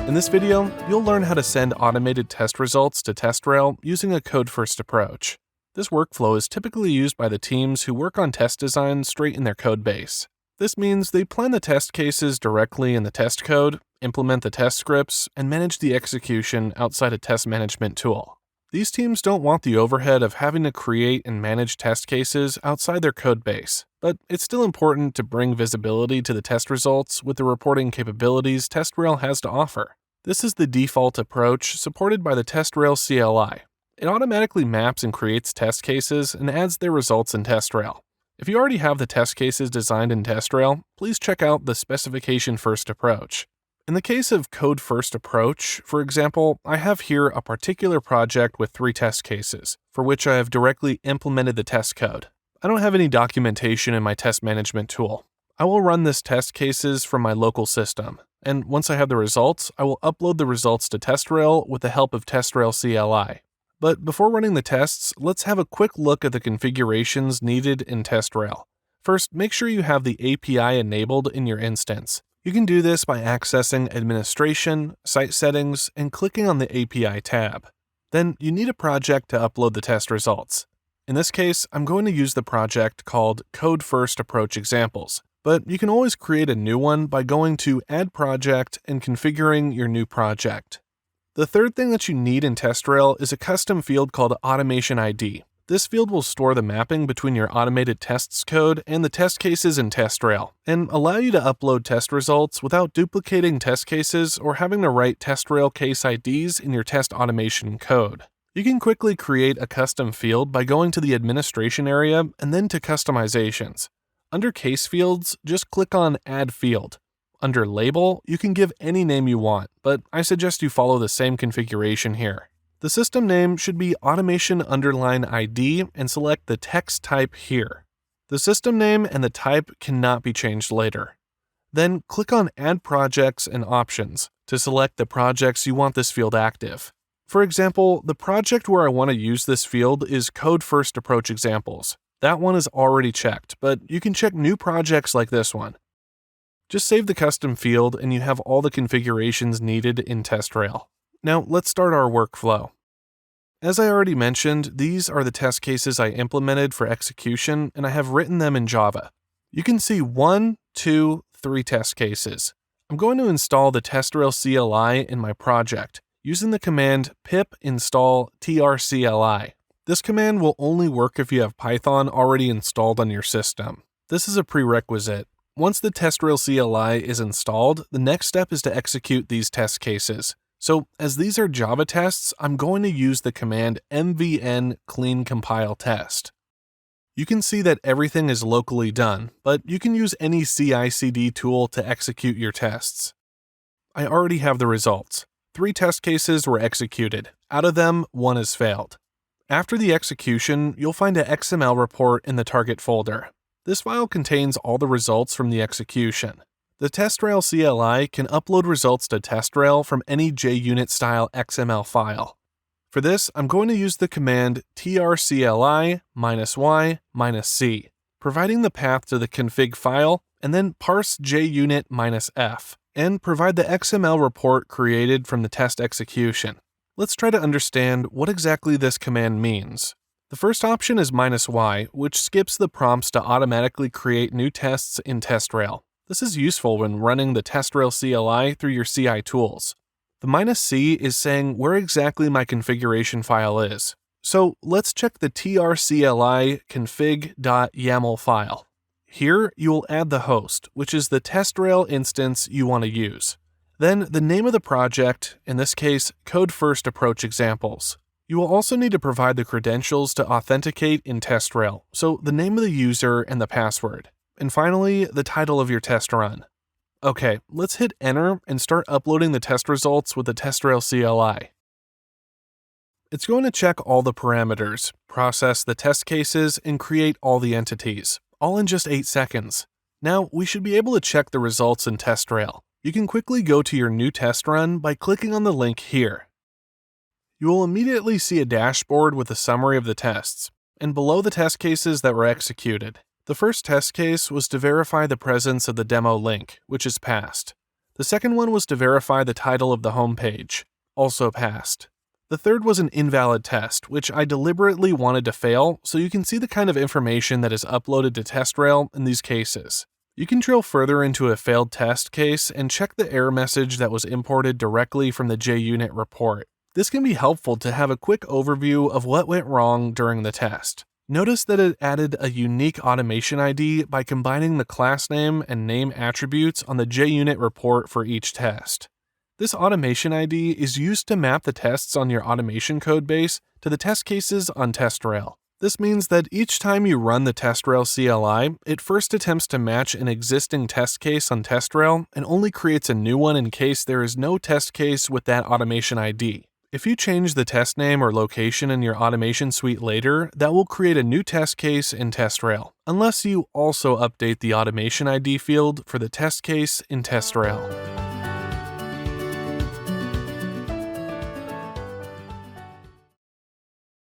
In this video, you'll learn how to send automated test results to TestRail using a code-first approach. This workflow is typically used by the teams who work on test design straight in their code base. This means they plan the test cases directly in the test code, implement the test scripts, and manage the execution outside a test management tool. These teams don't want the overhead of having to create and manage test cases outside their code base, but it's still important to bring visibility to the test results with the reporting capabilities TestRail has to offer. This is the default approach supported by the TestRail CLI. It automatically maps and creates test cases and adds their results in TestRail. If you already have the test cases designed in TestRail, please check out the specification-first approach. In the case of code-first approach, for example, I have here a particular project with 3 test cases, for which I have directly implemented the test code. I don't have any documentation in my test management tool. I will run this test cases from my local system, and once I have the results, I will upload the results to TestRail with the help of TestRail CLI. But before running the tests, let's have a quick look at the configurations needed in TestRail. First, make sure you have the API enabled in your instance. You can do this by accessing Administration, Site Settings, and clicking on the API tab. Then you need a project to upload the test results. In this case, I'm going to use the project called Code First Approach Examples, but you can always create a new one by going to Add Project and configuring your new project. The third thing that you need in TestRail is a custom field called Automation ID. This field will store the mapping between your automated tests code and the test cases in TestRail, and allow you to upload test results without duplicating test cases or having to write TestRail case IDs in your test automation code. You can quickly create a custom field by going to the administration area and then to customizations. Under case fields, just click on Add Field. Under Label, you can give any name you want, but I suggest you follow the same configuration here. The system name should be automation_ID and select the text type here. The system name and the type cannot be changed later. Then click on Add Projects and Options to select the projects you want this field active. For example, the project where I want to use this field is Code First Approach Examples. That one is already checked, but you can check new projects like this one. Just save the custom field and you have all the configurations needed in TestRail. Now let's start our workflow. As I already mentioned, these are the test cases I implemented for execution, and I have written them in Java. You can see 1, 2, 3 test cases. I'm going to install the TestRail CLI in my project using the command pip install TRCLI. This command will only work if you have Python already installed on your system. This is a prerequisite. Once the TestRail CLI is installed, the next step is to execute these test cases. So, as these are Java tests, I'm going to use the command mvn clean compile test. You can see that everything is locally done, but you can use any CI/CD tool to execute your tests. I already have the results. 3 test cases were executed. Out of them, 1 has failed. After the execution, you'll find an XML report in the target folder. This file contains all the results from the execution. The TestRail CLI can upload results to TestRail from any JUnit style XML file. For this, I'm going to use the command trcli -y-c, providing the path to the config file, and then parse JUnit-f, and provide the XML report created from the test execution. Let's try to understand what exactly this command means. The first option is -y, which skips the prompts to automatically create new tests in TestRail. This is useful when running the TestRail CLI through your CI tools. The -c is saying where exactly my configuration file is. So let's check the trcli config.yaml file. Here you will add the host, which is the TestRail instance you want to use. Then the name of the project, in this case, Code First Approach Examples. You will also need to provide the credentials to authenticate in TestRail, so the name of the user and the password. And finally, the title of your test run. Okay, let's hit enter and start uploading the test results with the TestRail CLI. It's going to check all the parameters, process the test cases, and create all the entities, all in just 8 seconds. Now, we should be able to check the results in TestRail. You can quickly go to your new test run by clicking on the link here. You will immediately see a dashboard with a summary of the tests, and below the test cases that were executed. The first test case was to verify the presence of the demo link, which is passed. The second one was to verify the title of the home page. Also passed. The third was an invalid test, which I deliberately wanted to fail so you can see the kind of information that is uploaded to TestRail in these cases. You can drill further into a failed test case and check the error message that was imported directly from the JUnit report. This can be helpful to have a quick overview of what went wrong during the test. Notice that it added a unique automation ID by combining the class name and name attributes on the JUnit report for each test. This automation ID is used to map the tests on your automation codebase to the test cases on TestRail. This means that each time you run the TestRail CLI, it first attempts to match an existing test case on TestRail and only creates a new one in case there is no test case with that automation ID. If you change the test name or location in your automation suite later, that will create a new test case in TestRail, unless you also update the automation ID field for the test case in TestRail.